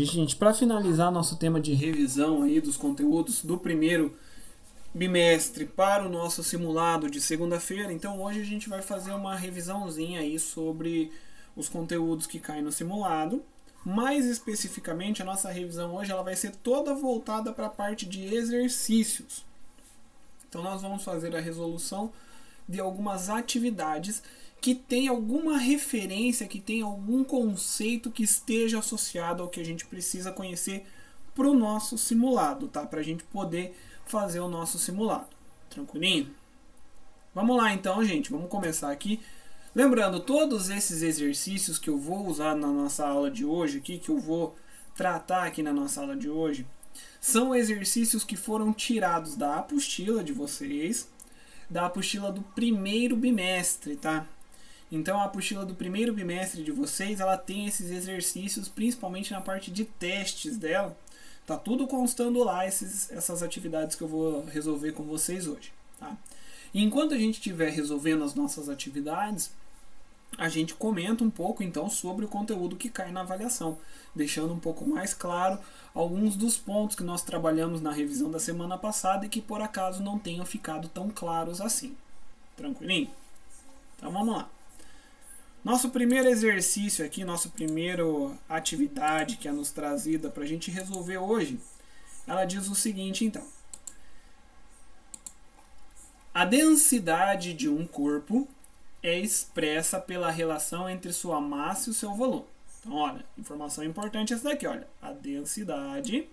Gente, para finalizar nosso tema de revisão aí dos conteúdos do primeiro bimestre para o nosso simulado de segunda-feira, então hoje a gente vai fazer uma revisãozinha aí sobre os conteúdos que caem no simulado. Mais especificamente, a nossa revisão hoje ela vai ser toda voltada para a parte de exercícios. Então nós vamos fazer a resolução de algumas atividades que tem alguma referência, que tem algum conceito que esteja associado ao que a gente precisa conhecer para o nosso simulado, tá? Para a gente poder fazer o nosso simulado. Tranquilinho? Vamos lá então, gente. Vamos começar aqui. Lembrando, todos esses exercícios que eu vou usar na nossa aula de hoje, aqui, que eu vou tratar aqui na nossa aula de hoje, são exercícios que foram tirados da apostila de vocês, da apostila do primeiro bimestre, tá? Então a apostila do primeiro bimestre de vocês, ela tem esses exercícios, principalmente na parte de testes dela. Tá tudo constando lá, essas atividades que eu vou resolver com vocês hoje, tá? E enquanto a gente estiver resolvendo as nossas atividades, a gente comenta um pouco então sobre o conteúdo que cai na avaliação, deixando um pouco mais claro alguns dos pontos que nós trabalhamos na revisão da semana passada e que por acaso não tenham ficado tão claros assim. Tranquilinho? Então vamos lá. Nosso primeiro exercício aqui, nossa primeira atividade que é nos trazida para a gente resolver hoje, ela diz o seguinte então. A densidade de um corpo é expressa pela relação entre sua massa e o seu volume. Então, olha, informação importante essa daqui, olha. A densidade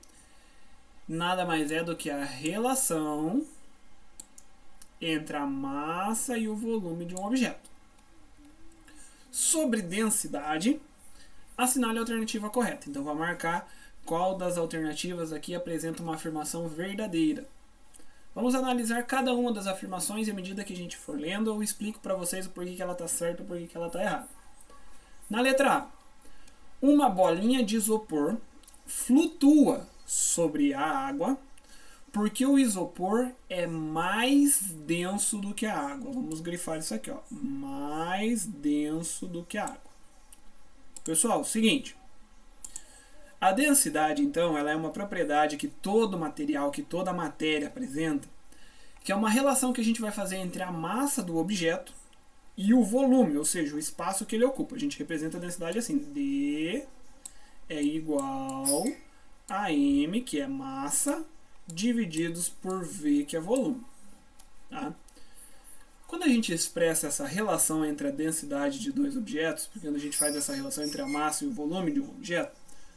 nada mais é do que a relação entre a massa e o volume de um objeto. Sobre densidade, assinale a alternativa correta. Então, vou marcar qual das alternativas aqui apresenta uma afirmação verdadeira. Vamos analisar cada uma das afirmações e à medida que a gente for lendo, eu explico para vocês o porquê que ela está certa e o porquê que ela está errada. Na letra A, uma bolinha de isopor flutua sobre a água porque o isopor é mais denso do que a água. Vamos grifar isso aqui, ó. Mais denso do que a água. Pessoal, seguinte. A densidade, então, ela é uma propriedade que todo material, que toda matéria apresenta, que é uma relação que a gente vai fazer entre a massa do objeto e o volume, ou seja, o espaço que ele ocupa. A gente representa a densidade assim, D é igual a M, que é massa, divididos por V, que é volume. Tá? Quando a gente expressa essa relação entre a densidade de dois objetos, porque quando a gente faz essa relação entre a massa e o volume de um objeto,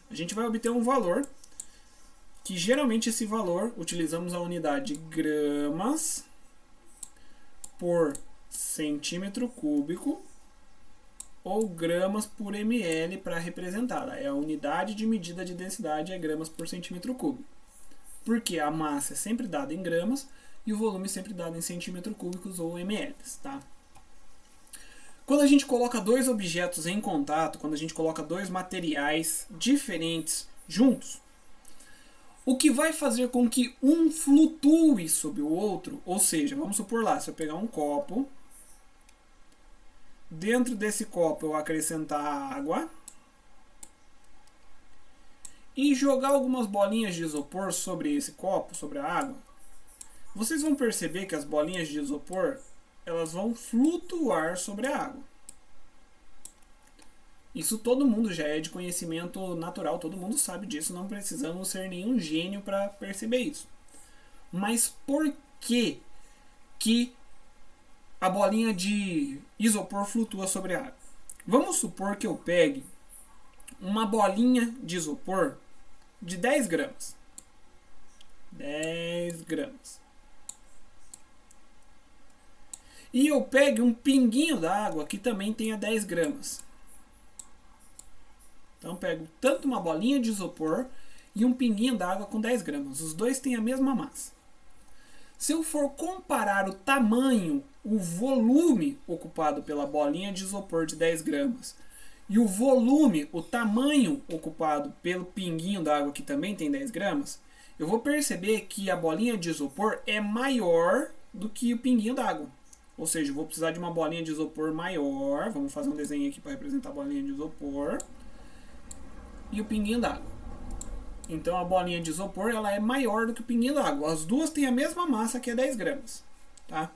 a gente vai obter um valor, que geralmente esse valor, utilizamos a unidade gramas por centímetro cúbico, ou gramas por ml para representá-la. É a unidade de medida de densidade, é gramas por centímetro cúbico. Porque a massa é sempre dada em gramas e o volume é sempre dado em centímetros cúbicos ou ml. Tá? Quando a gente coloca dois objetos em contato, quando a gente coloca dois materiais diferentes juntos, o que vai fazer com que um flutue sobre o outro, ou seja, vamos supor lá, se eu pegar um copo, dentro desse copo eu acrescentar água, e jogar algumas bolinhas de isopor sobre esse copo, sobre a água, vocês vão perceber que as bolinhas de isopor elas vão flutuar sobre a água. Isso todo mundo já é de conhecimento natural, todo mundo sabe disso, não precisamos ser nenhum gênio para perceber isso. Mas por que a bolinha de isopor flutua sobre a água? Vamos supor que eu pegue uma bolinha de isopor de 10 gramas. 10 gramas. E eu pegue um pinguinho d'água que também tenha 10 gramas. Então eu pego tanto uma bolinha de isopor e um pinguinho d'água com 10 gramas. Os dois têm a mesma massa. Se eu for comparar o tamanho, o volume ocupado pela bolinha de isopor de 10 gramas e o volume, o tamanho ocupado pelo pinguinho d'água que também tem 10 gramas, eu vou perceber que a bolinha de isopor é maior do que o pinguinho d'água. Ou seja, eu vou precisar de uma bolinha de isopor maior. Vamos fazer um desenho aqui para representar a bolinha de isopor e o pinguinho d'água. Então a bolinha de isopor ela é maior do que o pinguim d'água. As duas têm a mesma massa, que é 10 gramas. Tá?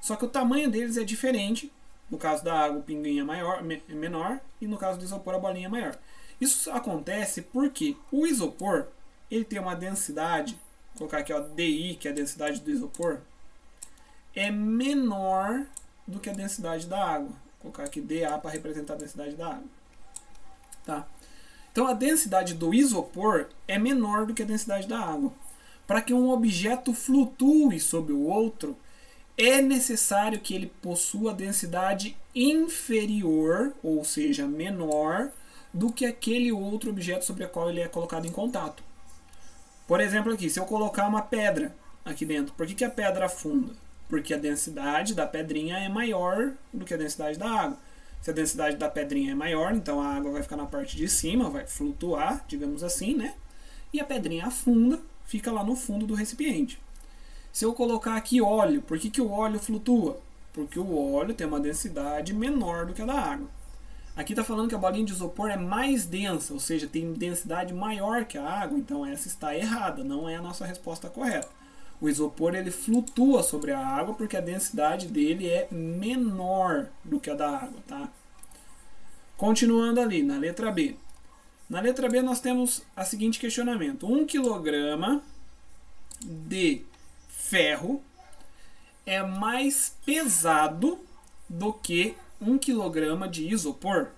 Só que o tamanho deles é diferente. No caso da água, o pinguim é menor, e no caso do isopor, a bolinha é maior. Isso acontece porque o isopor ele tem uma densidade, vou colocar aqui ó, DI, que é a densidade do isopor, é menor do que a densidade da água. Vou colocar aqui DA para representar a densidade da água. Tá? Então a densidade do isopor é menor do que a densidade da água. Para que um objeto flutue sobre o outro, é necessário que ele possua densidade inferior, ou seja, menor, do que aquele outro objeto sobre o qual ele é colocado em contato. Por exemplo, aqui, se eu colocar uma pedra aqui dentro, por que a pedra afunda? Porque a densidade da pedrinha é maior do que a densidade da água. Se a densidade da pedrinha é maior, então a água vai ficar na parte de cima, vai flutuar, digamos assim, né? E a pedrinha afunda, fica lá no fundo do recipiente. Se eu colocar aqui óleo, por que o óleo flutua? Porque o óleo tem uma densidade menor do que a da água. Aqui está falando que a bolinha de isopor é mais densa, ou seja, tem densidade maior que a água, então essa está errada, não é a nossa resposta correta. O isopor ele flutua sobre a água porque a densidade dele é menor do que a da água. Tá? Continuando ali, na letra B. Na letra B nós temos o seguinte questionamento. 1 kg de ferro é mais pesado do que 1 kg de isopor.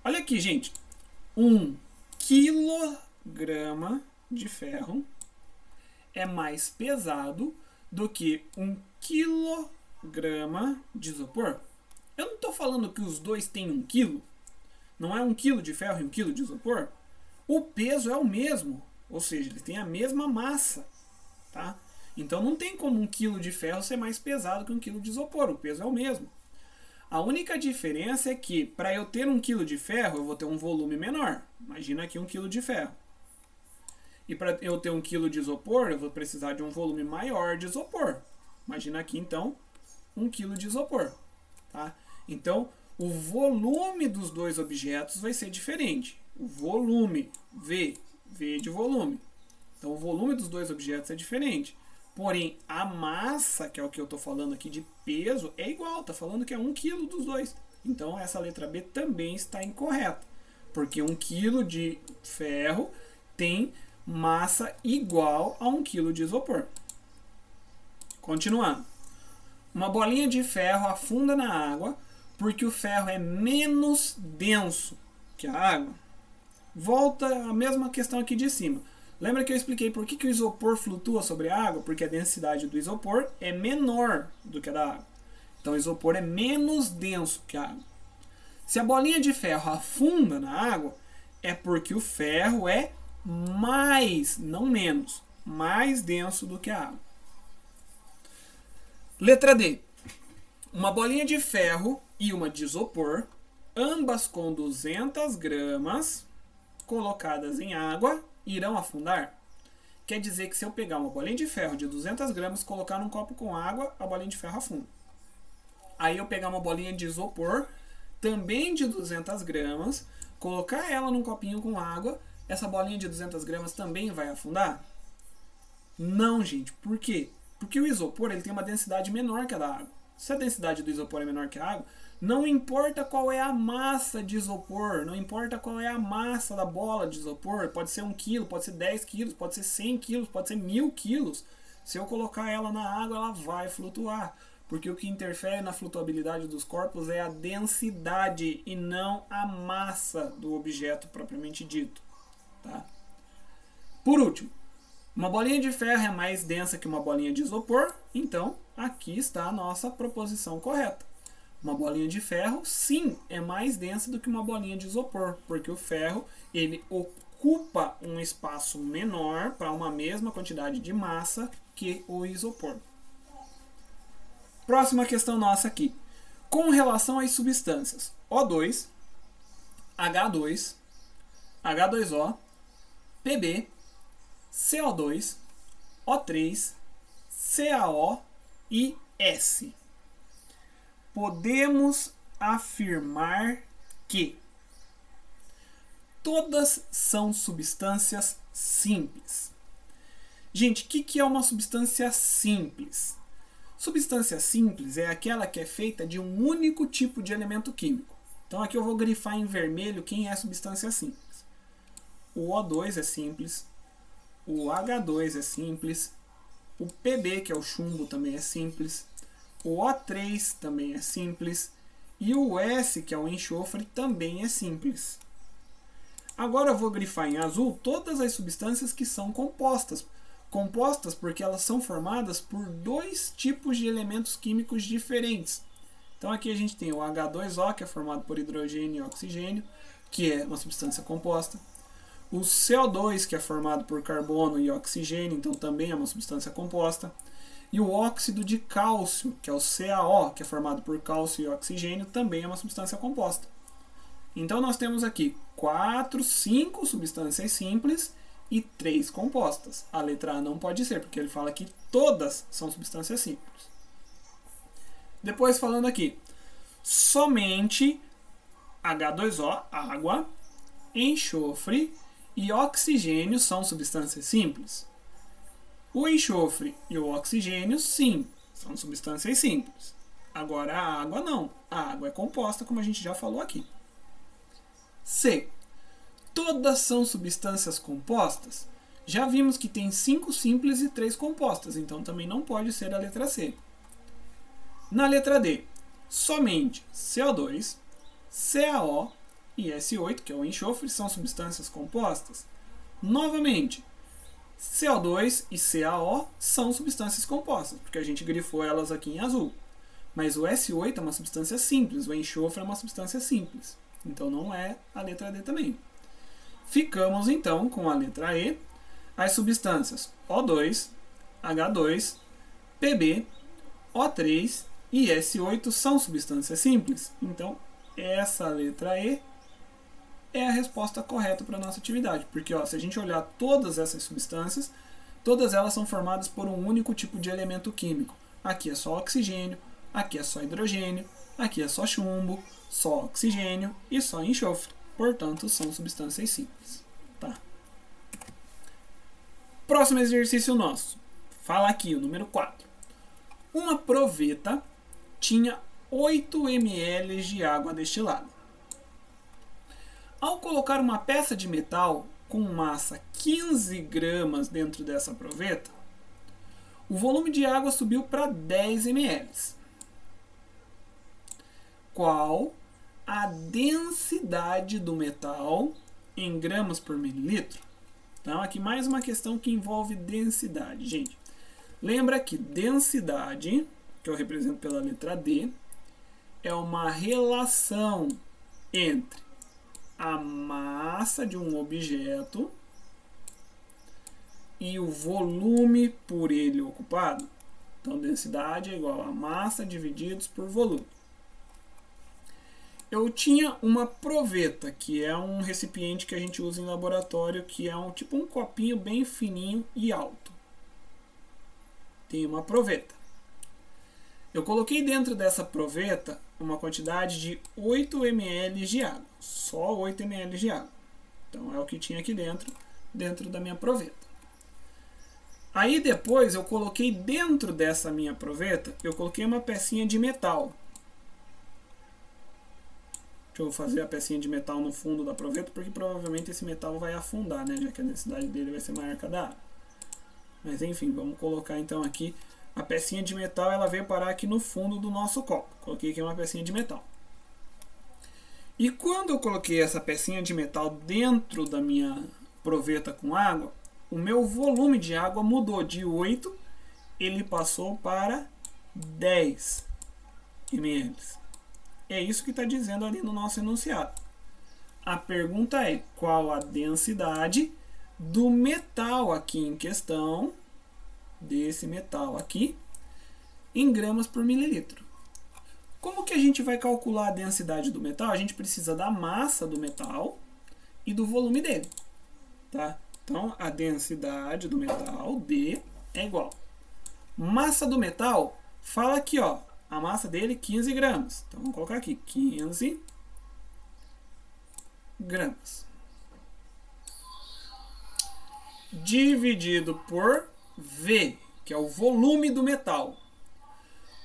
Olha aqui, gente. 1 kg de ferro é mais pesado do que 1 kg de isopor. Eu não estou falando que os dois têm 1 kg. Não é 1 kg de ferro e 1 kg de isopor. O peso é o mesmo. Ou seja, eles têm a mesma massa. Tá? Então não tem como 1 kg de ferro ser mais pesado que 1 kg de isopor, o peso é o mesmo. A única diferença é que para eu ter 1 kg de ferro eu vou ter um volume menor. Imagina aqui 1 kg de ferro. E para eu ter 1 kg de isopor eu vou precisar de um volume maior de isopor. Imagina aqui então 1 kg de isopor. Tá? Então o volume dos dois objetos vai ser diferente. O volume, V de volume. Então o volume dos dois objetos é diferente. Porém, a massa, que é o que eu estou falando aqui de peso, é igual. Está falando que é 1 kg dos dois. Então essa letra B também está incorreta. Porque 1 kg de ferro tem massa igual a 1 kg de isopor. Continuando. Uma bolinha de ferro afunda na água porque o ferro é menos denso que a água. Volta a mesma questão aqui de cima. Lembra que eu expliquei por que o isopor flutua sobre a água? Porque a densidade do isopor é menor do que a da água. Então o isopor é menos denso que a água. Se a bolinha de ferro afunda na água, é porque o ferro é mais, não menos, mais denso do que a água. Letra D. Uma bolinha de ferro e uma de isopor, ambas com 200 gramas, colocadas em água, irão afundar. Quer dizer que se eu pegar uma bolinha de ferro de 200 gramas, colocar num copo com água, a bolinha de ferro afunda. Aí eu pegar uma bolinha de isopor, também de 200 gramas, colocar ela num copinho com água, essa bolinha de 200 gramas também vai afundar? Não, gente. Por quê? Porque o isopor ele tem uma densidade menor que a da água. Se a densidade do isopor é menor que a água, não importa qual é a massa de isopor, não importa qual é a massa da bola de isopor, pode ser 1 kg, pode ser 10 kg, pode ser 100 kg, pode ser 1000 kg. Se eu colocar ela na água, ela vai flutuar. Porque o que interfere na flutuabilidade dos corpos é a densidade e não a massa do objeto propriamente dito. Tá? Por último, uma bolinha de ferro é mais densa que uma bolinha de isopor, então aqui está a nossa proposição correta. Uma bolinha de ferro, sim, é mais densa do que uma bolinha de isopor, porque o ferro ele ocupa um espaço menor para uma mesma quantidade de massa que o isopor. Próxima questão nossa aqui. Com relação às substâncias O2, H2, H2O, Pb, CO2, O3, CaO e S. Podemos afirmar que todas são substâncias simples. Gente, o que é uma substância simples? Substância simples é aquela que é feita de um único tipo de elemento químico. Então aqui eu vou grifar em vermelho quem é substância simples. O O2 é simples, o H2 é simples, o Pb, que é o chumbo, também é simples, o O3 também é simples e o S, que é o enxofre, também é simples. Agora eu vou grifar em azul todas as substâncias que são compostas. Compostas porque elas são formadas por dois tipos de elementos químicos diferentes. Então aqui a gente tem o H2O, que é formado por hidrogênio e oxigênio, que é uma substância composta. O CO2, que é formado por carbono e oxigênio, então também é uma substância composta. E o óxido de cálcio, que é o CaO, que é formado por cálcio e oxigênio, também é uma substância composta. Então nós temos aqui 5 substâncias simples e 3 compostas. A letra A não pode ser, porque ele fala que todas são substâncias simples. Depois falando aqui, somente H2O, água, enxofre e oxigênio são substâncias simples. O enxofre e o oxigênio, sim, são substâncias simples. Agora a água não. A água é composta, como a gente já falou aqui. C. Todas são substâncias compostas? Já vimos que tem 5 simples e 3 compostas, então também não pode ser a letra C. Na letra D, somente CO2, CaO e S8, que é o enxofre, são substâncias compostas. Novamente, CO2 e CaO são substâncias compostas, porque a gente grifou elas aqui em azul. Mas o S8 é uma substância simples, o enxofre é uma substância simples. Então não é a letra D também. Ficamos então com a letra E, as substâncias O2, H2, Pb, O3 e S8 são substâncias simples. Então essa letra E é a resposta correta para a nossa atividade. Porque se a gente olhar todas essas substâncias, todas elas são formadas por um único tipo de elemento químico. Aqui é só oxigênio, aqui é só hidrogênio, aqui é só chumbo, só oxigênio e só enxofre. Portanto, são substâncias simples. Tá? Próximo exercício nosso. Fala aqui, o número 4. Uma proveta tinha 8 ml de água destilada. Ao colocar uma peça de metal com massa 15 gramas dentro dessa proveta, o volume de água subiu para 10 ml. Qual a densidade do metal em gramas por mililitro? Então, aqui mais uma questão que envolve densidade. Gente, lembra que densidade, que eu represento pela letra D, é uma relação entre a massa de um objeto e o volume por ele ocupado. Então, densidade é igual a massa divididos por volume. Eu tinha uma proveta, que é um recipiente que a gente usa em laboratório, que é tipo um copinho bem fininho e alto. Tem uma proveta. Eu coloquei dentro dessa proveta uma quantidade de 8 ml de água. Só 8 ml de água. Então é o que tinha aqui dentro da minha proveta. Aí depois eu coloquei dentro dessa minha proveta, eu coloquei uma pecinha de metal. Deixa eu fazer a pecinha de metal no fundo da proveta, porque provavelmente esse metal vai afundar, né? Já que a densidade dele vai ser maior que a da água. Mas enfim, vamos colocar então aqui a pecinha de metal, ela veio parar aqui no fundo do nosso copo. Coloquei aqui uma pecinha de metal. E quando eu coloquei essa pecinha de metal dentro da minha proveta com água, o meu volume de água mudou de 8, ele passou para 10 ml. É isso que está dizendo ali no nosso enunciado. A pergunta é, qual a densidade do metal aqui em questão, desse metal aqui, em gramas por mililitro? Como que a gente vai calcular a densidade do metal? A gente precisa da massa do metal e do volume dele. Tá? Então, a densidade do metal, D, é igual. Massa do metal, fala aqui, ó. A massa dele, 15 gramas. Então, vamos colocar aqui, 15 gramas. dividido por V, que é o volume do metal.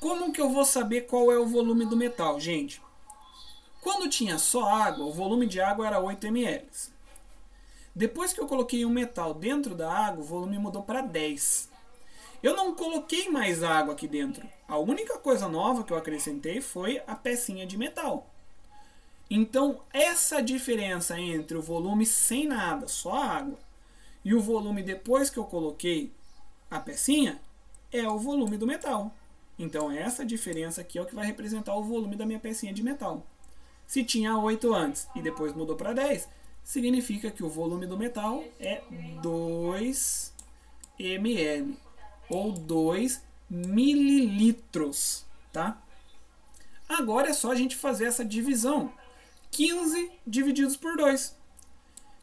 Como que eu vou saber qual é o volume do metal, gente? Quando tinha só água, o volume de água era 8 ml. Depois que eu coloquei um metal dentro da água, o volume mudou para 10. Eu não coloquei mais água aqui dentro. A única coisa nova que eu acrescentei foi a pecinha de metal. Então, essa diferença entre o volume sem nada, só água, e o volume depois que eu coloquei a pecinha, é o volume do metal. Então, essa diferença aqui é o que vai representar o volume da minha pecinha de metal. Se tinha 8 antes e depois mudou para 10, significa que o volume do metal é 2 ml ou 2 mililitros, tá? Agora é só a gente fazer essa divisão. 15 divididos por 2.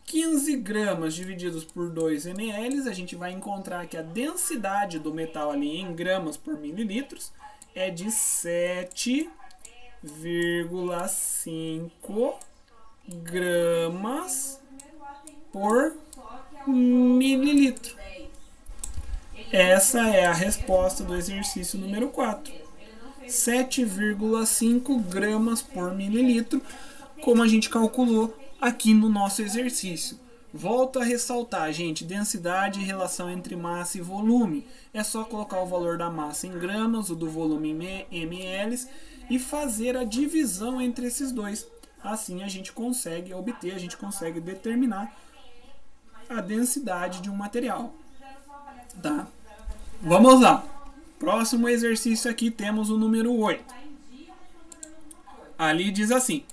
15 gramas divididos por 2 ml, a gente vai encontrar que a densidade do metal ali em gramas por mililitros é de 7,5 gramas por mililitro. Essa é a resposta do exercício número 4. 7,5 gramas por mililitro, como a gente calculou aqui no nosso exercício. Volto a ressaltar, gente, densidade e relação entre massa e volume. É só colocar o valor da massa em gramas, o do volume em ml e fazer a divisão entre esses dois. Assim a gente consegue obter, a gente consegue determinar a densidade de um material. Tá? Vamos lá. Próximo exercício aqui temos o número 8. Ali diz assim: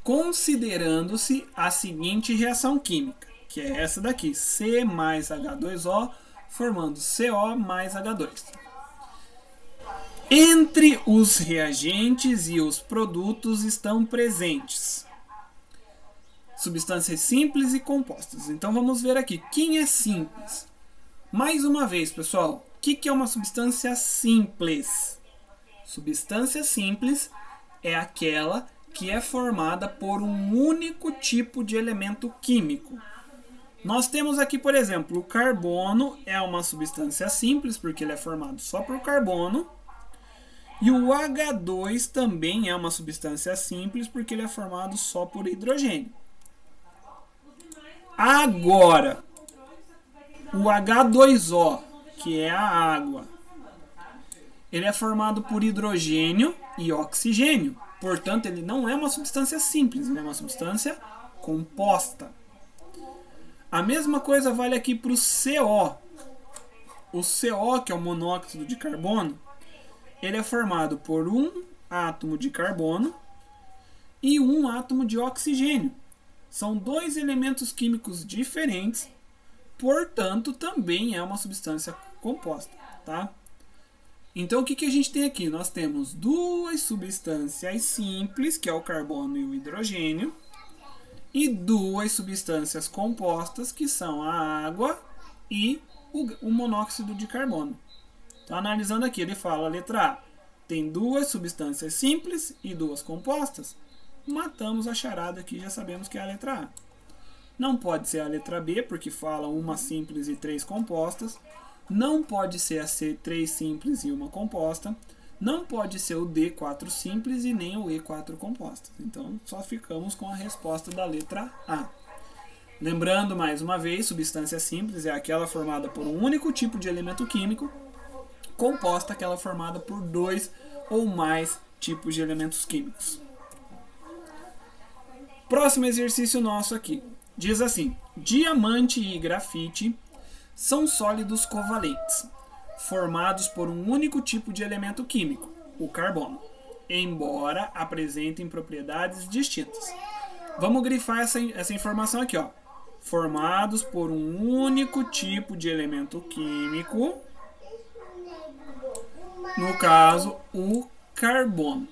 considerando-se a seguinte reação química, que é essa daqui, C mais H2O, formando CO mais H2. Entre os reagentes e os produtos estão presentes substâncias simples e compostas. Então vamos ver aqui, quem é simples? Mais uma vez, pessoal, o que é uma substância simples? Substância simples é aquela que é formada por um único tipo de elemento químico. Nós temos aqui, por exemplo, o carbono é uma substância simples, porque ele é formado só por carbono. E o H2 também é uma substância simples, porque ele é formado só por hidrogênio. Agora, o H2O, que é a água, ele é formado por hidrogênio e oxigênio. Portanto, ele não é uma substância simples, ele é uma substância composta. A mesma coisa vale aqui para o CO. O CO, que é o monóxido de carbono, ele é formado por um átomo de carbono e um átomo de oxigênio. São dois elementos químicos diferentes, portanto, também é uma substância composta, tá? Então, o que a gente tem aqui? Nós temos duas substâncias simples, que é o carbono e o hidrogênio, e duas substâncias compostas, que são a água e o monóxido de carbono. Então, analisando aqui, ele fala, letra A, tem duas substâncias simples e duas compostas. Matamos a charada aqui, já sabemos que é a letra A. Não pode ser a letra B, porque fala uma simples e três compostas. Não pode ser a C, 3 simples e uma composta. Não pode ser o D, 4 simples e nem o E, 4 compostas. Então, só ficamos com a resposta da letra A. Lembrando, mais uma vez, substância simples é aquela formada por um único tipo de elemento químico. Composta, aquela formada por dois ou mais tipos de elementos químicos. Próximo exercício nosso aqui. Diz assim: diamante e grafite são sólidos covalentes, formados por um único tipo de elemento químico, o carbono, embora apresentem propriedades distintas. Vamos grifar essa informação aqui, ó. Formados por um único tipo de elemento químico, no caso, o carbono.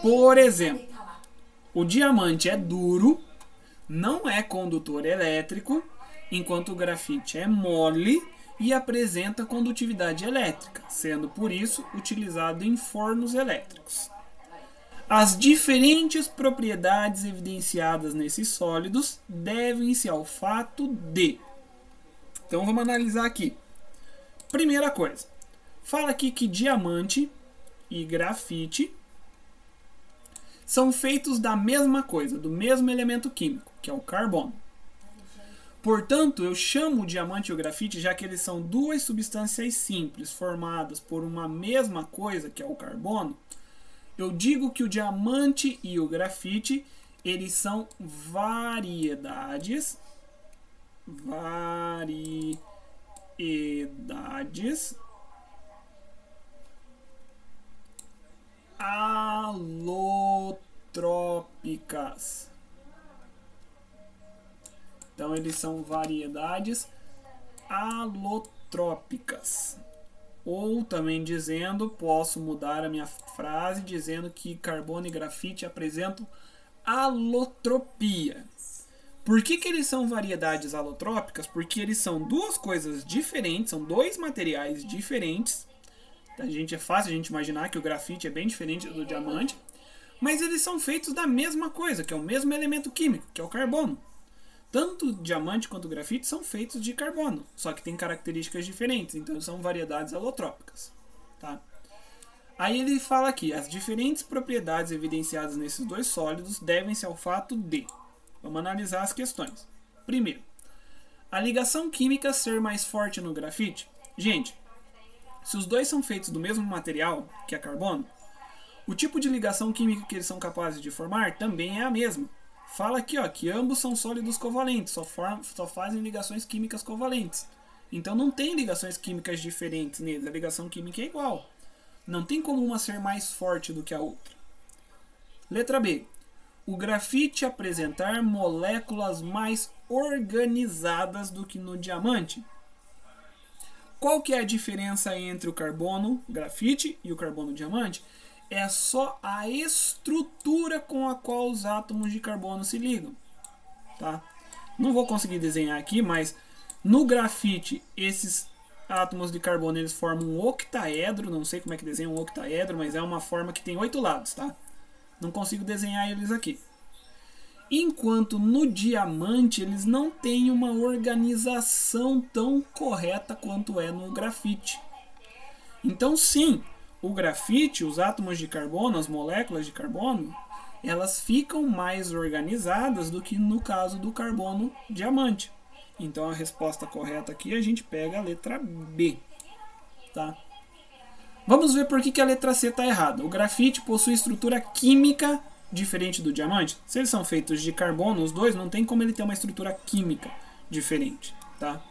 Por exemplo, o diamante é duro, não é condutor elétrico, enquanto o grafite é mole e apresenta condutividade elétrica, sendo por isso utilizado em fornos elétricos. As diferentes propriedades evidenciadas nesses sólidos devem-se ao fato de... Então vamos analisar aqui. Primeira coisa, fala aqui que diamante e grafite são feitos da mesma coisa, do mesmo elemento químico, que é o carbono. Portanto, eu chamo o diamante e o grafite, já que eles são duas substâncias simples formadas por uma mesma coisa, que é o carbono, eu digo que o diamante e o grafite, eles são variedades alotrópicas. Então, eles são variedades alotrópicas. Ou também dizendo, posso mudar a minha frase dizendo que carbono e grafite apresentam alotropia. Por que eles são variedades alotrópicas? Porque eles são duas coisas diferentes, são dois materiais diferentes. É fácil a gente imaginar que o grafite é bem diferente do diamante, mas eles são feitos da mesma coisa, que é o mesmo elemento químico, que é o carbono. Tanto o diamante quanto o grafite são feitos de carbono, só que tem características diferentes, então são variedades alotrópicas. Tá? Aí ele fala aqui, as diferentes propriedades evidenciadas nesses dois sólidos devem-se ao fato de... Vamos analisar as questões. Primeiro, a ligação química ser mais forte no grafite. Gente, se os dois são feitos do mesmo material, que é carbono, o tipo de ligação química que eles são capazes de formar também é a mesma. Fala aqui, ó, que ambos são sólidos covalentes, só fazem ligações químicas covalentes. Então não tem ligações químicas diferentes neles, a ligação química é igual. Não tem como uma ser mais forte do que a outra. Letra B. O grafite apresentar moléculas mais organizadas do que no diamante. Qual que é a diferença entre o carbono grafite e o carbono diamante? É só a estrutura com a qual os átomos de carbono se ligam. Tá? Não vou conseguir desenhar aqui, mas no grafite, esses átomos de carbono eles formam um octaedro. Não sei como é que desenha um octaedro, mas é uma forma que tem 8 lados. Tá? Não consigo desenhar eles aqui. Enquanto no diamante eles não têm uma organização tão correta quanto é no grafite. Então sim, o grafite, os átomos de carbono, as moléculas de carbono, elas ficam mais organizadas do que no caso do carbono diamante. Então a resposta correta aqui a gente pega a letra B. Tá? Vamos ver por que a letra C está errada. O grafite possui estrutura química diferente do diamante. Se eles são feitos de carbono, os dois, não tem como ele ter uma estrutura química diferente. Tá?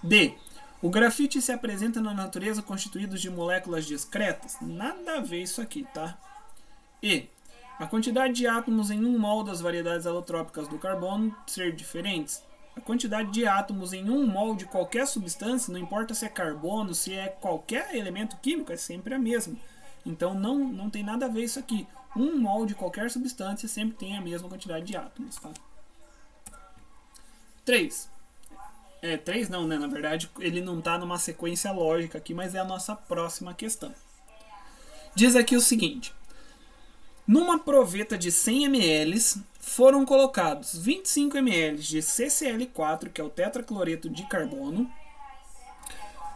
D. O grafite se apresenta na natureza constituído de moléculas discretas. Nada a ver isso aqui, tá? E. A quantidade de átomos em um mol das variedades alotrópicas do carbono ser diferentes. A quantidade de átomos em um mol de qualquer substância, não importa se é carbono, se é qualquer elemento químico, é sempre a mesma. Então não tem nada a ver isso aqui. Um mol de qualquer substância sempre tem a mesma quantidade de átomos. Tá? 3. 3 não, né? Na verdade, ele não está numa sequência lógica aqui, mas é a nossa próxima questão. Diz aqui o seguinte. Numa proveta de 100 ml, foram colocados 25 ml de CCl4, que é o tetracloreto de carbono,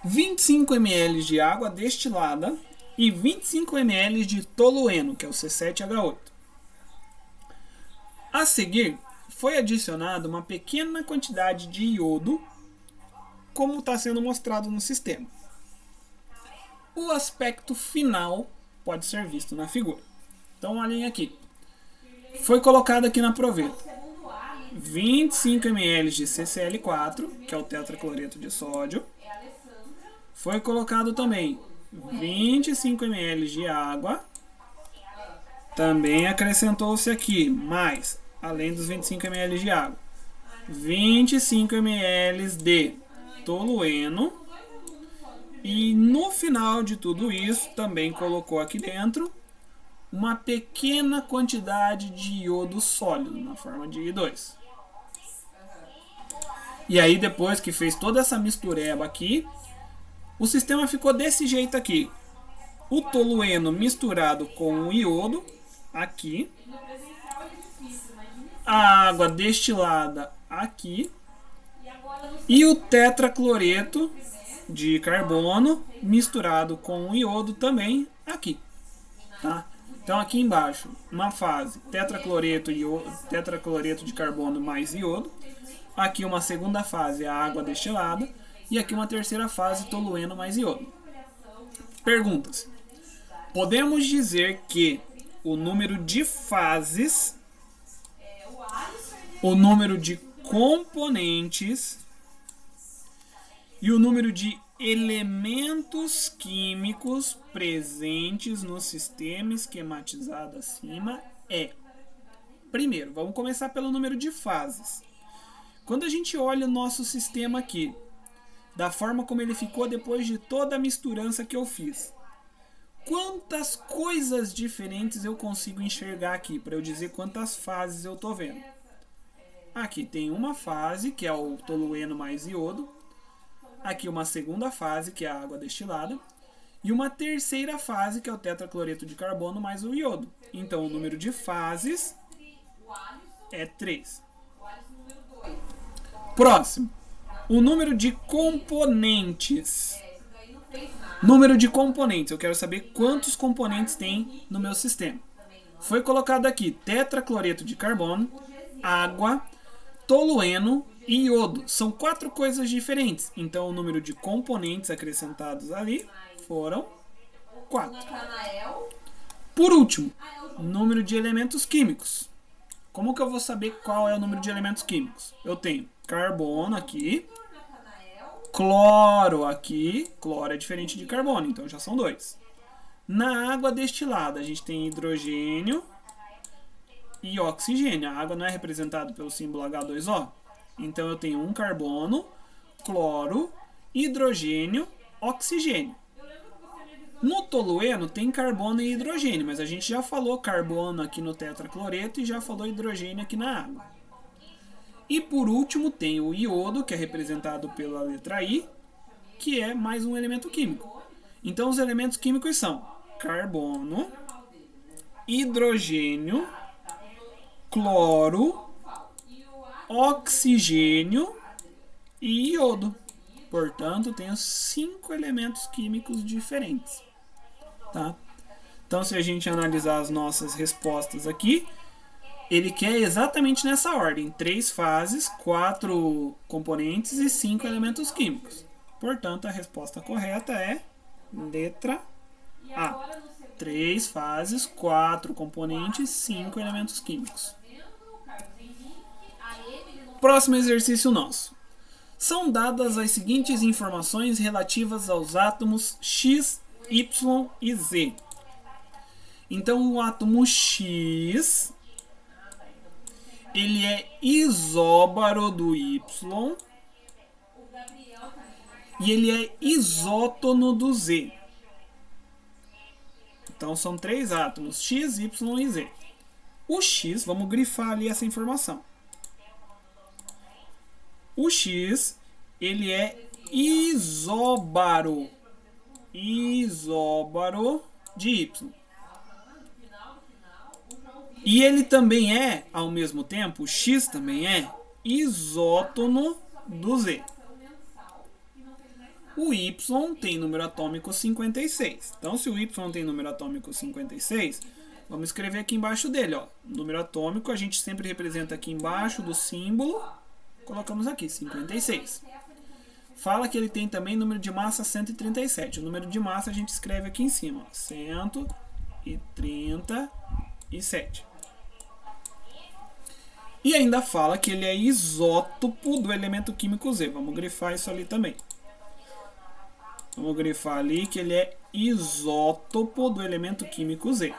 25 ml de água destilada e 25 ml de tolueno, que é o C7H8. A seguir, foi adicionada uma pequena quantidade de iodo, como está sendo mostrado no sistema. O aspecto final pode ser visto na figura. Então, olhem aqui. Foi colocado aqui na proveta 25 ml de CCl4, que é o tetracloreto de sódio. Foi colocado também 25 ml de água. Também acrescentou-se aqui mais, além dos 25 ml de água, 25 ml de tolueno. E no final de tudo isso, também colocou aqui dentro uma pequena quantidade de iodo sólido, na forma de I2. E aí, depois que fez toda essa mistureba aqui, o sistema ficou desse jeito aqui. O tolueno misturado com o iodo aqui. A água destilada aqui. E o tetracloreto de carbono misturado com o iodo também aqui. Tá? Então aqui embaixo, uma fase tetracloreto de carbono mais iodo. Aqui uma segunda fase, a água destilada. E aqui uma terceira fase, tolueno mais iodo. Perguntas. Podemos dizer que o número de fases, o número de componentes e o número de elementos químicos presentes no sistema esquematizado acima é... Primeiro, vamos começar pelo número de fases. Quando a gente olha o nosso sistema aqui, da forma como ele ficou depois de toda a misturança que eu fiz, quantas coisas diferentes eu consigo enxergar aqui, para eu dizer quantas fases eu estou vendo? Aqui tem uma fase, que é o tolueno mais iodo. Aqui uma segunda fase, que é a água destilada. E uma terceira fase, que é o tetracloreto de carbono mais o iodo. Então o número de fases é 3. Próximo. O número de componentes. Número de componentes. Eu quero saber quantos componentes tem no meu sistema. Foi colocado aqui tetracloreto de carbono, água, tolueno e iodo. São 4 coisas diferentes. Então o número de componentes acrescentados ali foram 4. Por último, número de elementos químicos. Como que eu vou saber qual é o número de elementos químicos? Eu tenho carbono aqui, cloro aqui. Cloro é diferente de carbono, então já são 2. Na água destilada, a gente tem hidrogênio e oxigênio. A água não é representada pelo símbolo H2O. Então eu tenho um carbono, cloro, hidrogênio, oxigênio. No tolueno tem carbono e hidrogênio, mas a gente já falou carbono aqui no tetracloreto e já falou hidrogênio aqui na água. E por último tem o iodo, que é representado pela letra I, que é mais um elemento químico. Então os elementos químicos são carbono, hidrogênio, cloro, oxigênio e iodo. Portanto, tenho 5 elementos químicos diferentes. Tá? Então, se a gente analisar as nossas respostas aqui, ele quer exatamente nessa ordem: 3 fases, 4 componentes e 5 elementos químicos. Portanto, a resposta correta é letra A. 3 fases, 4 componentes, 5 elementos químicos. Próximo exercício nosso. São dadas as seguintes informações relativas aos átomos X, Y e Z. Então, o átomo X, ele é isóbaro do Y e ele é isótono do Z. Então, são 3 átomos, X, Y e Z. O X, vamos grifar ali essa informação. O X, ele é isóbaro de Y. E ele também é, ao mesmo tempo, o X também é isótono do Z. O Y tem número atômico 56. Então, se o Y tem número atômico 56, vamos escrever aqui embaixo dele. Ó. Número atômico a gente sempre representa aqui embaixo do símbolo. Colocamos aqui, 56. Fala que ele tem também número de massa 137. O número de massa a gente escreve aqui em cima. Ó, 137. E ainda fala que ele é isótopo do elemento químico Z. Vamos grifar isso ali também. Vamos grifar ali que ele é isótopo do elemento químico Z.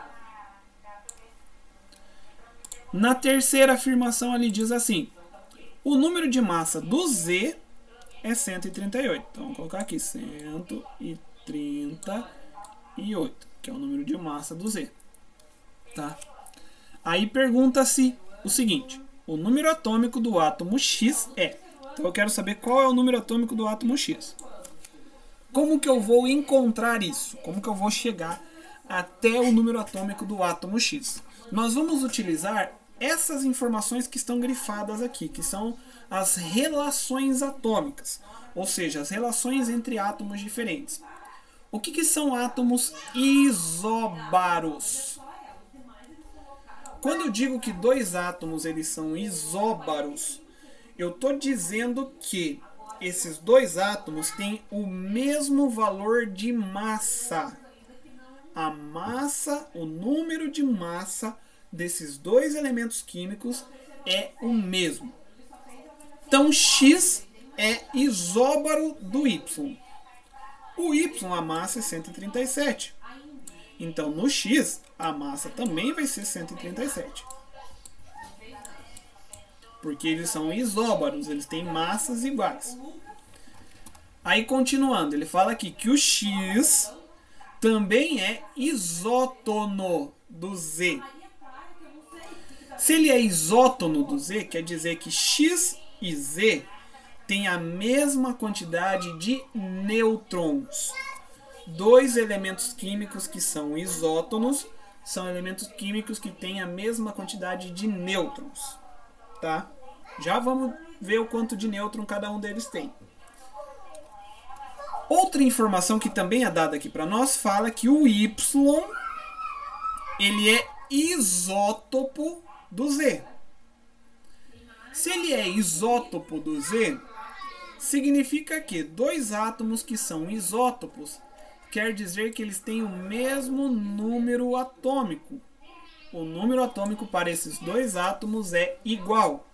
Na terceira afirmação ali diz assim: o número de massa do Z é 138. Então, vamos colocar aqui 138, que é o número de massa do Z. Tá? Aí pergunta-se o seguinte: o número atômico do átomo X é... Então, eu quero saber qual é o número atômico do átomo X. Como que eu vou encontrar isso? Como que eu vou chegar até o número atômico do átomo X? nós vamos utilizar essas informações que estão grifadas aqui, que são as relações atômicas, ou seja, as relações entre átomos diferentes. O que são átomos isóbaros? Quando eu digo que dois átomos eles são isóbaros, eu estou dizendo que esses dois átomos têm o mesmo valor de massa. A massa, o número de massa desses dois elementos químicos é o mesmo. Então, X é isóbaro do Y. O Y, a massa é 137. Então, no X, a massa também vai ser 137. Porque eles são isóbaros, eles têm massas iguais. Aí, continuando, ele fala aqui que o X também é isótono do Z. Se ele é isótono do Z, quer dizer que X e Z têm a mesma quantidade de nêutrons. Dois elementos químicos que são isótonos são elementos químicos que têm a mesma quantidade de nêutrons. Tá? Já vamos ver o quanto de nêutron cada um deles tem. Outra informação que também é dada aqui para nós fala que o Y ele é isótopo do Z. Se ele é isótopo do Z, significa que dois átomos que são isótopos quer dizer que eles têm o mesmo número atômico. O número atômico para esses dois átomos é igual.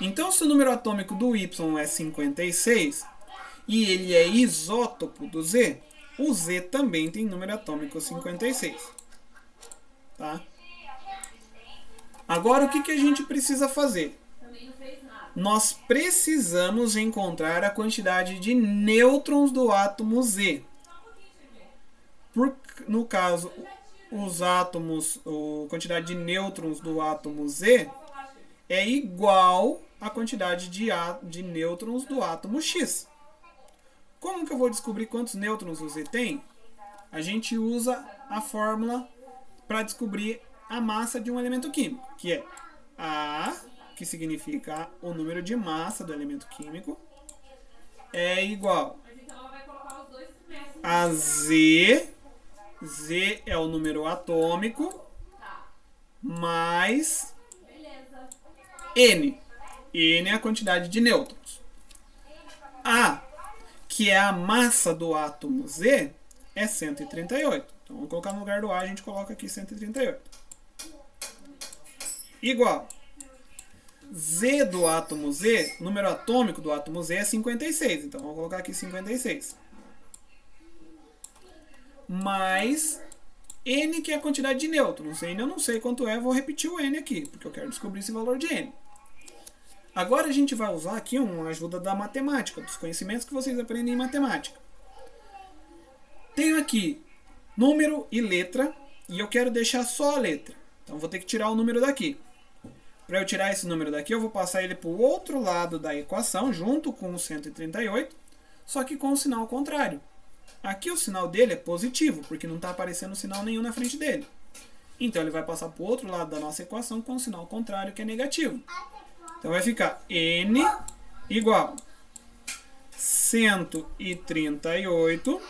Então, se o número atômico do Y é 56 e ele é isótopo do Z, o Z também tem número atômico 56. Tá? Agora, o que a gente precisa fazer? Nós precisamos encontrar a quantidade de nêutrons do átomo Z. No caso, os átomos, a quantidade de nêutrons do átomo Z é igual à quantidade de nêutrons do átomo X. Como que eu vou descobrir quantos nêutrons o Z tem? A gente usa a fórmula para descobrir a massa de um elemento químico, que é A, que significa o número de massa do elemento químico, é igual a Z, Z é o número atômico, mais N. N é a quantidade de nêutrons. A, que é a massa do átomo Z, é 138. Então, vamos colocar no lugar do A, a gente coloca aqui 138. Igual. Z do átomo Z, número atômico do átomo Z é 56. Então, vamos colocar aqui 56. Mais N, que é a quantidade de nêutrons. N eu não sei quanto é, vou repetir o N aqui, porque eu quero descobrir esse valor de N. Agora a gente vai usar aqui uma ajuda da matemática, dos conhecimentos que vocês aprendem em matemática. Tenho aqui número e letra, e eu quero deixar só a letra. Então vou ter que tirar o número daqui. Para eu tirar esse número daqui, eu vou passar ele para o outro lado da equação, junto com o 138, só que com o sinal contrário. Aqui o sinal dele é positivo, porque não está aparecendo sinal nenhum na frente dele. Então ele vai passar para o outro lado da nossa equação com o sinal contrário, que é negativo. Então vai ficar N igual 138.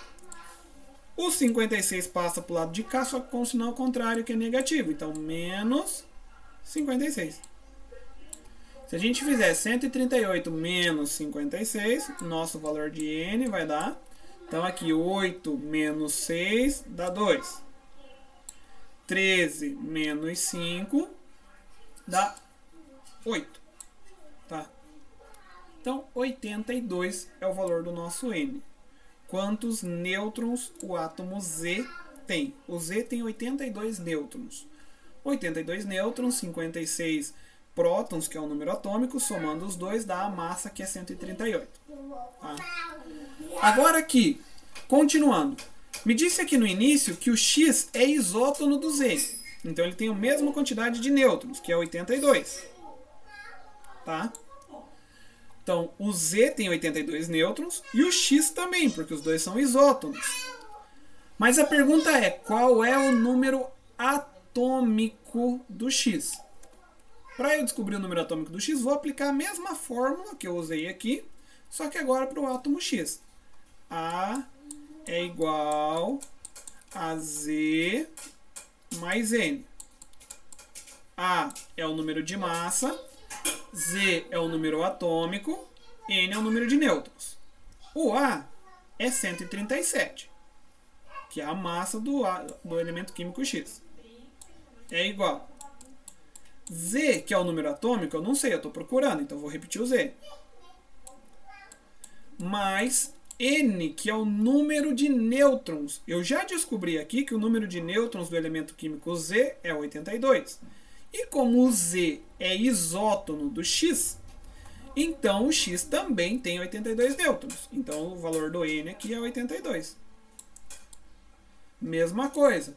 O 56 passa para o lado de cá, só que com o sinal contrário, que é negativo. Então, menos 56. Se a gente fizer 138 menos 56, nosso valor de N vai dar... Então, aqui 8 menos 6 dá 2. 13 menos 5 dá 8. Tá? Então, 82 é o valor do nosso N. Quantos nêutrons o átomo Z tem? O Z tem 82 nêutrons. 82 nêutrons, 56 prótons, que é o número atômico, somando os dois dá a massa, que é 138. Tá? Agora aqui, continuando. Me disse aqui no início que o X é isótono do Z. Então ele tem a mesma quantidade de nêutrons, que é 82. Tá? Então, o Z tem 82 nêutrons e o X também, porque os dois são isótonos. Mas a pergunta é, qual é o número atômico atômico do X. Para eu descobrir o número atômico do X, vou aplicar a mesma fórmula que eu usei aqui, só que agora para o átomo X. A é igual a Z mais N. A é o número de massa, Z é o número atômico, N é o número de nêutrons. O A é 137, que é a massa do elemento químico X. É igual. Z, que é o número atômico, eu não sei, eu estou procurando, então vou repetir o Z. Mais N, que é o número de nêutrons. Eu já descobri aqui que o número de nêutrons do elemento químico Z é 82. E como o Z é isótono do X, então o X também tem 82 nêutrons. Então o valor do N aqui é 82. Mesma coisa.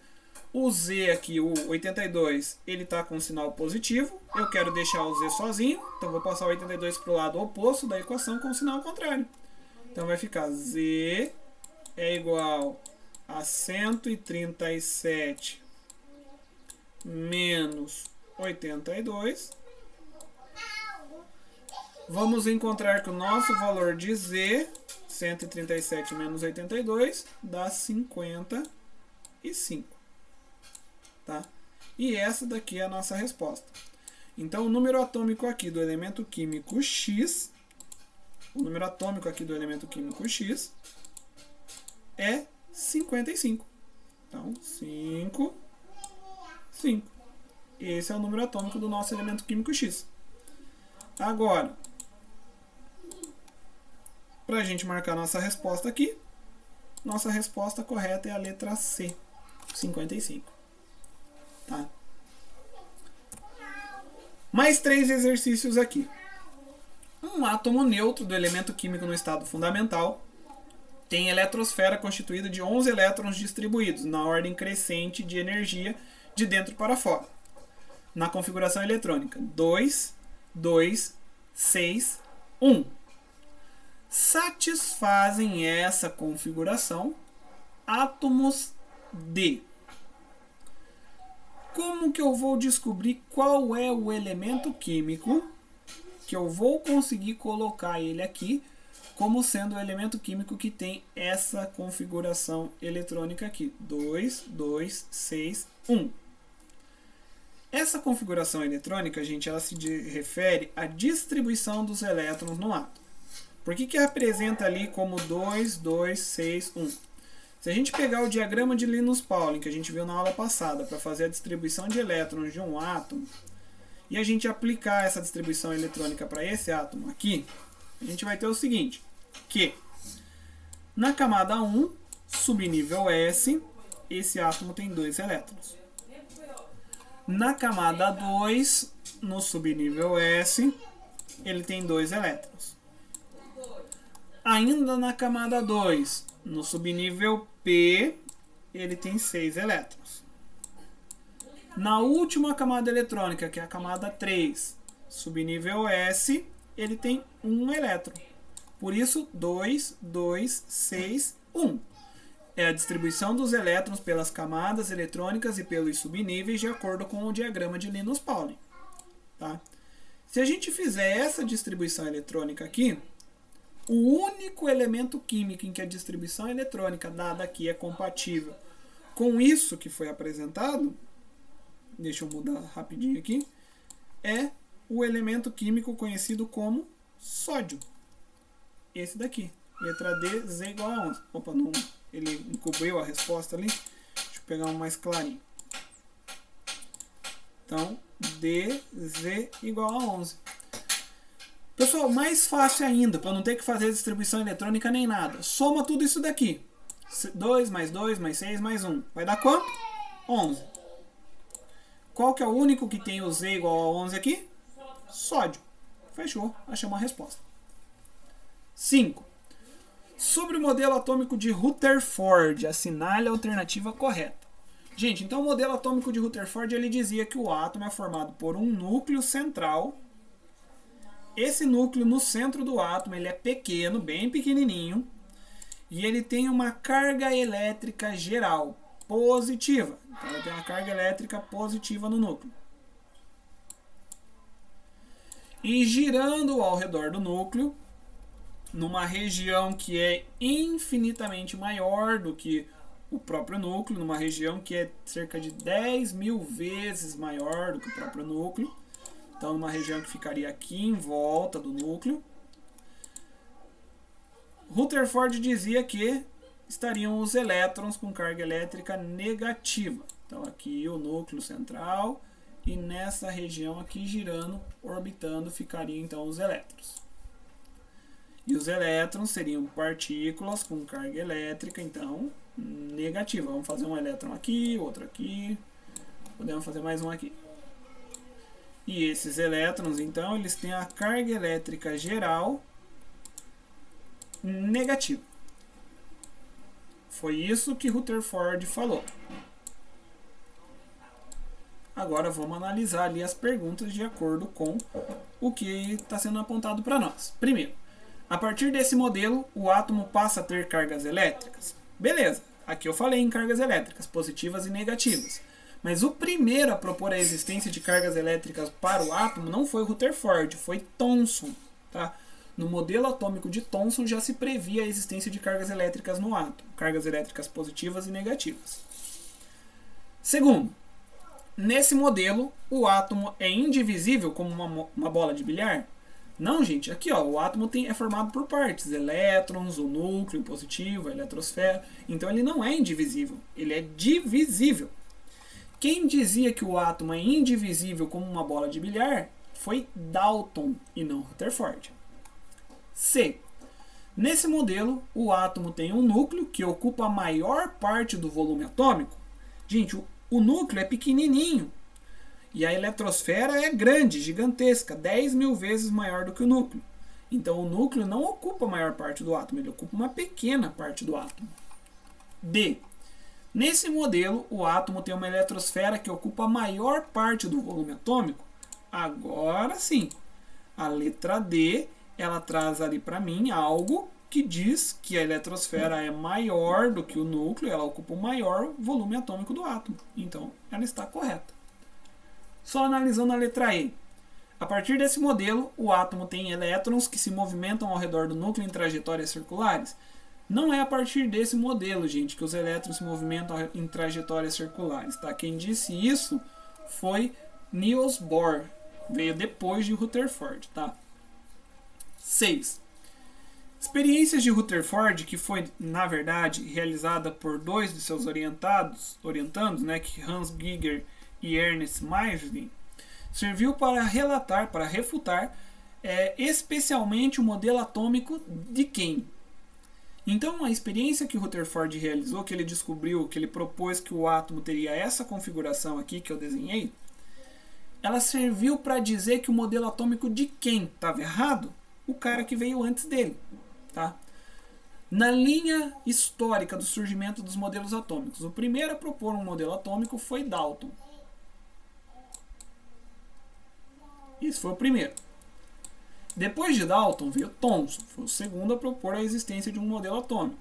O Z aqui, o 82, ele está com sinal positivo. Eu quero deixar o Z sozinho, então vou passar o 82 para o lado oposto da equação com sinal contrário. Então vai ficar Z é igual a 137 menos 82. Vamos encontrar que o nosso valor de Z, 137 menos 82, dá 55. Tá? E essa daqui é a nossa resposta. Então, o número atômico aqui do elemento químico X, é 55. Então, 5. Esse é o número atômico do nosso elemento químico X. Agora, para a gente marcar nossa resposta aqui, nossa resposta correta é a letra C, 55. Tá? Mais 3 exercícios aqui. Um átomo neutro do elemento químico no estado fundamental tem eletrosfera constituída de 11 elétrons distribuídos na ordem crescente de energia de dentro para fora. Na configuração eletrônica 2, 2, 6, 1. Satisfazem essa configuração átomos D. Como que eu vou descobrir qual é o elemento químico que eu vou conseguir colocar ele aqui como sendo o elemento químico que tem essa configuração eletrônica aqui? 2, 2, 6, 1. Essa configuração eletrônica, gente, ela se refere à distribuição dos elétrons no átomo. Por que apresenta ali como 2, 2, 6, 1? Se a gente pegar o diagrama de Linus Pauling, que a gente viu na aula passada, para fazer a distribuição de elétrons de um átomo, e a gente aplicar essa distribuição eletrônica para esse átomo aqui, a gente vai ter o seguinte, que na camada 1, subnível S, esse átomo tem 2 elétrons. Na camada 2, no subnível S, ele tem 2 elétrons. Ainda na camada 2, no subnível P, ele tem 6 elétrons. Na última camada eletrônica, que é a camada 3, subnível S, ele tem 1 elétron. Por isso, 2, 2, 6, 1. É a distribuição dos elétrons pelas camadas eletrônicas e pelos subníveis de acordo com o diagrama de Linus Pauling. Tá? Se a gente fizer essa distribuição eletrônica aqui, o único elemento químico em que a distribuição eletrônica dada aqui é compatível com isso que foi apresentado, deixa eu mudar rapidinho aqui, é o elemento químico conhecido como sódio. Esse daqui, letra D, Z igual a 11. Opa, não, ele encobriu a resposta ali. Deixa eu pegar um mais clarinho. Então, D, Z igual a 11. Pessoal, mais fácil ainda, para não ter que fazer distribuição eletrônica nem nada. Soma tudo isso daqui. 2 mais 2 mais 6 mais 1. Vai dar quanto? 11. Qual que é o único que tem o Z igual a 11 aqui? Sódio. Fechou. Achamos a resposta. 5. Sobre o modelo atômico de Rutherford, assinale a alternativa correta. Gente, então o modelo atômico de Rutherford ele dizia que o átomo é formado por um núcleo central. Esse núcleo no centro do átomo ele é pequeno, bem pequenininho, e ele tem uma carga elétrica geral positiva. Então ela tem uma carga elétrica positiva no núcleo. E girando ao redor do núcleo, numa região que é infinitamente maior do que o próprio núcleo, numa região que é cerca de 10.000 vezes maior do que o próprio núcleo. Então, numa região que ficaria aqui em volta do núcleo. Rutherford dizia que estariam os elétrons com carga elétrica negativa. Então, aqui o núcleo central e nessa região aqui girando, orbitando, ficariam então os elétrons. E os elétrons seriam partículas com carga elétrica, então, negativa. Vamos fazer um elétron aqui, outro aqui. Podemos fazer mais um aqui. E esses elétrons, então, eles têm a carga elétrica geral negativa. Foi isso que Rutherford falou. Agora vamos analisar ali as perguntas de acordo com o que está sendo apontado para nós. Primeiro, a partir desse modelo, o átomo passa a ter cargas elétricas? Beleza, aqui eu falei em cargas elétricas, positivas e negativas. Mas o primeiro a propor a existência de cargas elétricas para o átomo não foi Rutherford, foi Thomson. Tá? No modelo atômico de Thomson já se previa a existência de cargas elétricas no átomo, cargas elétricas positivas e negativas. Segundo, nesse modelo, o átomo é indivisível como uma bola de bilhar? Não, gente. Aqui, ó, o átomo é formado por partes. Elétrons, o núcleo positivo, a eletrosfera. Então, ele não é indivisível. Ele é divisível. Quem dizia que o átomo é indivisível como uma bola de bilhar foi Dalton e não Rutherford. C. Nesse modelo, o átomo tem um núcleo que ocupa a maior parte do volume atômico. Gente, o núcleo é pequenininho. E a eletrosfera é grande, gigantesca, 10.000 vezes maior do que o núcleo. Então o núcleo não ocupa a maior parte do átomo, ele ocupa uma pequena parte do átomo. D. Nesse modelo, o átomo tem uma eletrosfera que ocupa a maior parte do volume atômico. Agora sim, a letra D, ela traz ali para mim algo que diz que a eletrosfera é maior do que o núcleo, ela ocupa o maior volume atômico do átomo. Então, ela está correta. Só analisando a letra E. A partir desse modelo, o átomo tem elétrons que se movimentam ao redor do núcleo em trajetórias circulares. Não é a partir desse modelo, gente, que os elétrons se movimentam em trajetórias circulares. Tá? Quem disse isso foi Niels Bohr. Veio depois de Rutherford. Tá? 6. Experiências de Rutherford, que foi, na verdade, realizada por dois de seus orientandos, né, que Hans Geiger e Ernest Mayr, serviu para relatar, para refutar, especialmente o modelo atômico de quem? Então, a experiência que Rutherford realizou, que ele descobriu, que ele propôs que o átomo teria essa configuração aqui que eu desenhei, ela serviu para dizer que o modelo atômico de quem estava errado? O cara que veio antes dele. Tá? Na linha histórica do surgimento dos modelos atômicos, o primeiro a propor um modelo atômico foi Dalton. Esse foi o primeiro. Depois de Dalton veio Thomson, foi o segundo a propor a existência de um modelo atômico.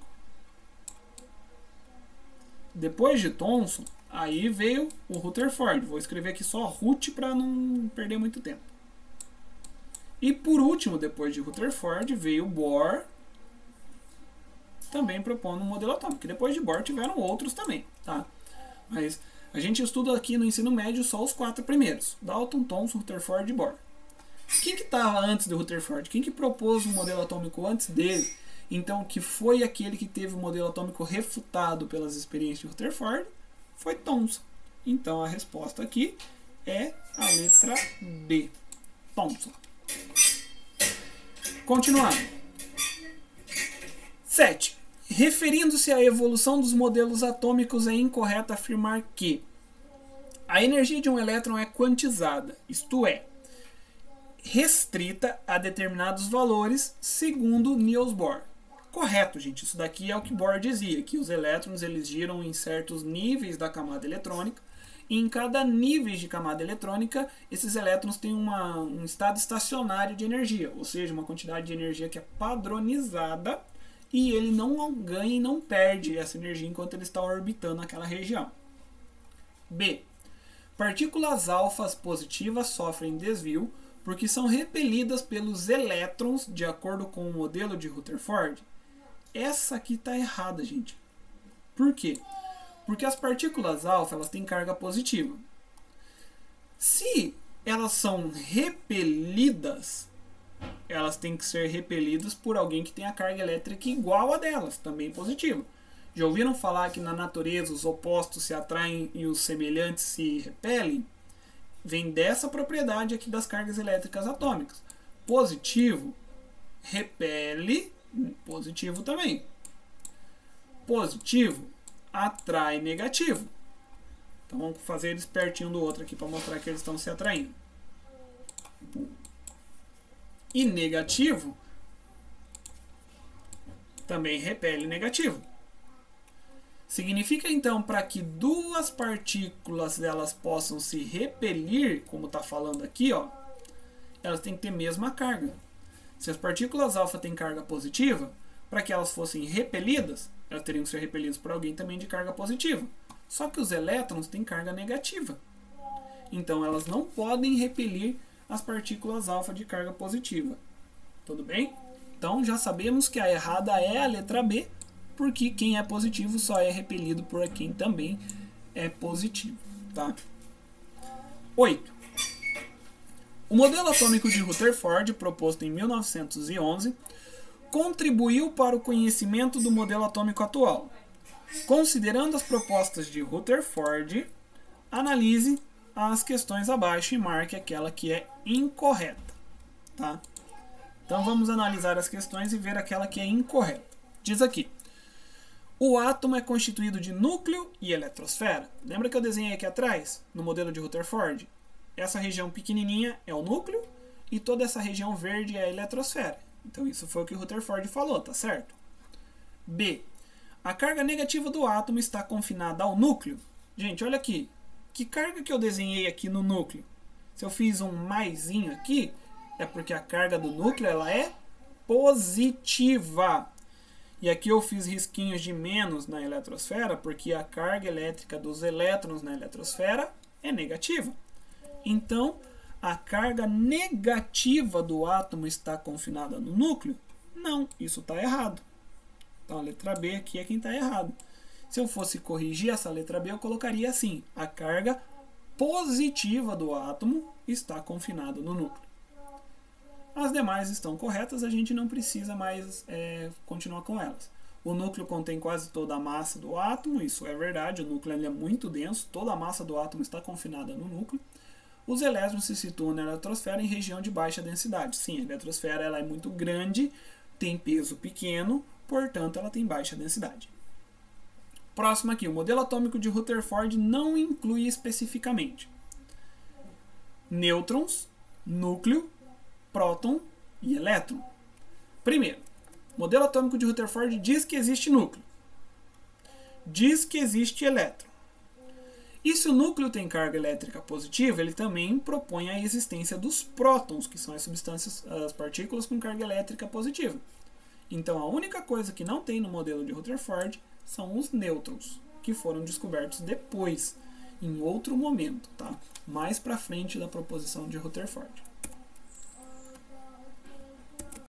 Depois de Thomson, aí veio o Rutherford. Vou escrever aqui só Ruth para não perder muito tempo. E por último, depois de Rutherford, veio Bohr, também propondo um modelo atômico. E depois de Bohr tiveram outros também. Tá? Mas a gente estuda aqui no ensino médio só os 4 primeiros. Dalton, Thomson, Rutherford e Bohr. Quem que estava antes do Rutherford? Quem que propôs um modelo atômico antes dele? Então, que foi aquele que teve o modelo atômico refutado pelas experiências de Rutherford? Foi Thomson. Então, a resposta aqui é a letra B. Thomson. Continuando. 7. Referindo-se à evolução dos modelos atômicos, é incorreto afirmar que a energia de um elétron é quantizada, isto é, restrita a determinados valores, segundo Niels Bohr. Correto, gente. Isso daqui é o que Bohr dizia, que os elétrons eles giram em certos níveis da camada eletrônica, e em cada nível de camada eletrônica, esses elétrons têm um estado estacionário de energia, ou seja, uma quantidade de energia que é padronizada, e ele não ganha e não perde essa energia enquanto ele está orbitando aquela região. B. Partículas alfas positivas sofrem desvio porque são repelidas pelos elétrons de acordo com o modelo de Rutherford. Essa aqui está errada, gente. Por quê? Porque as partículas alfa elas têm carga positiva. Se elas são repelidas, elas têm que ser repelidas por alguém que tem a carga elétrica igual a delas, também positiva. Já ouviram falar que na natureza os opostos se atraem e os semelhantes se repelem? Vem dessa propriedade aqui das cargas elétricas atômicas. Positivo repele positivo também. Positivo atrai negativo. Então vamos fazer eles pertinho do outro aqui para mostrar que eles estão se atraindo. E negativo também repele negativo. Significa então para que duas partículas elas possam se repelir, como está falando aqui, ó, elas têm que ter a mesma carga. Se as partículas alfa têm carga positiva, para que elas fossem repelidas, elas teriam que ser repelidas por alguém também de carga positiva. Só que os elétrons têm carga negativa. Então elas não podem repelir as partículas alfa de carga positiva. Tudo bem? Então já sabemos que a errada é a letra B, porque quem é positivo só é repelido por quem também é positivo. Tá? 8. O modelo atômico de Rutherford, proposto em 1911, contribuiu para o conhecimento do modelo atômico atual. Considerando as propostas de Rutherford, analise as questões abaixo e marque aquela que é incorreta. Tá? Então vamos analisar as questões e ver aquela que é incorreta. Diz aqui: o átomo é constituído de núcleo e eletrosfera. Lembra que eu desenhei aqui atrás, no modelo de Rutherford? Essa região pequenininha é o núcleo e toda essa região verde é a eletrosfera. Então isso foi o que o Rutherford falou, tá certo? B. A carga negativa do átomo está confinada ao núcleo. Gente, olha aqui. Que carga que eu desenhei aqui no núcleo? Se eu fiz um maisinho aqui, é porque a carga do núcleo ela é positiva. E aqui eu fiz risquinhos de menos na eletrosfera, porque a carga elétrica dos elétrons na eletrosfera é negativa. Então, a carga negativa do átomo está confinada no núcleo? Não, isso está errado. Então, a letra B aqui é quem está errado. Se eu fosse corrigir essa letra B, eu colocaria assim: a carga positiva do átomo está confinada no núcleo. As demais estão corretas, a gente não precisa mais continuar com elas. O núcleo contém quase toda a massa do átomo, isso é verdade, o núcleo ele é muito denso, toda a massa do átomo está confinada no núcleo. Os elétrons se situam na eletrosfera em região de baixa densidade. Sim, a eletrosfera ela é muito grande, tem peso pequeno, portanto ela tem baixa densidade. Próximo aqui, o modelo atômico de Rutherford não inclui especificamente nêutrons, núcleo, próton e elétron. Primeiro, o modelo atômico de Rutherford diz que existe núcleo, diz que existe elétron. E se o núcleo tem carga elétrica positiva, ele também propõe a existência dos prótons, que são as substâncias, as partículas com carga elétrica positiva. Então, a única coisa que não tem no modelo de Rutherford são os nêutrons, que foram descobertos depois, em outro momento, tá? Mais para frente da proposição de Rutherford.